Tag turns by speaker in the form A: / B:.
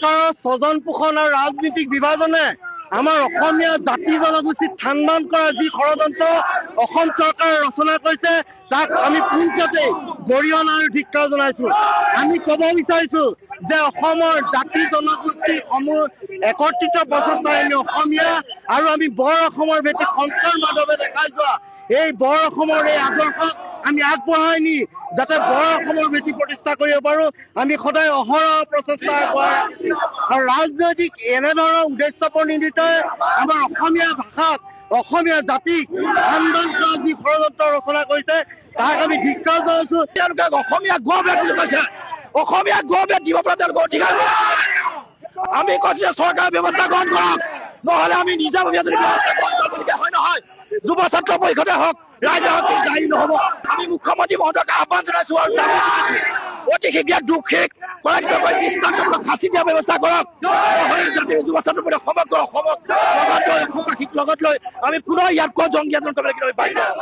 A: চৰকাৰৰ স্বজন পোষণ আৰু ৰাজনীতিক বিভাজনে আমাৰ অসমীয়া জাতি জনগোষ্ঠীক থানবান কৰাৰ যি ষড়যন্ত্ৰ অসম চৰকাৰে ৰচনা কৰিছে তাক আমি পোনপটে গৰিহণা আৰু ধিক্কাৰ জনাইছো। আমি ক'ব বিচাৰিছো যে অসমৰ জাতি জনগোষ্ঠী সমূহ একত্ৰিত প্ৰচেষ্টাই আমি অসমীয়া আৰু আমি বৰ অসমৰ ভেটি শংকৰ মাধৱে দেখাই যোৱা এই বৰ অসমৰ এই আদৰ্শক আমি আগবঢ়াই নি যাতে বৰ অসমৰ ভেটি প্ৰতিষ্ঠা কৰিব পাৰো আমি সদায় অহৰহ প্ৰচেষ্টা আগবঢ়াই আনিছো। আৰু ৰাজনৈতিক এনেধৰণৰ উদ্দেশ্য প্ৰণোদিত আমাৰ অসমীয়া ভাষাক অসমীয়া জাতিক সন্মান কৰা যি ষড়যন্ত্ৰ ৰচনা কৰিছে তাক আমি ধিক্কাৰ জনাইছো।
B: তেওঁলোকে অসমীয়া গৌৰৱ বুলি কৈছে, অসমীয়া গৌৰৱ দিব পৰা তেওঁলোকৰ অধিকাৰ নাই। আমি কৈছো যে চৰকাৰে ব্যৱস্থা গ্ৰহণ কৰক, নহলে আমি নিজাববীয়া যদি ব্যৱস্থা গ্ৰহণ কৰিবলগীয়া হয় নহয়, যুৱ ছাত্ৰ পৰিষদে হওক ৰাইজে হওক দায়ী নহব। আমি মুখ্যমন্ত্ৰী মহোদয়ক আহ্বান জনাইছো আৰু অতি শীঘ্ৰে দোষীক পৰাজিত কৰি দৃষ্টান্তমূলক শাস্তি দিয়াৰ ব্যৱস্থা কৰক, নহলে জাতিৰ যুৱ ছাত্ৰ পৰিষদে সমগ্ৰ অসমক লগত লৈ অসমবাসীক লগত লৈ আমি পুনৰ ইয়াতকৈ জংগী আন্দোলন কৰিবলৈ বাধ্য হম।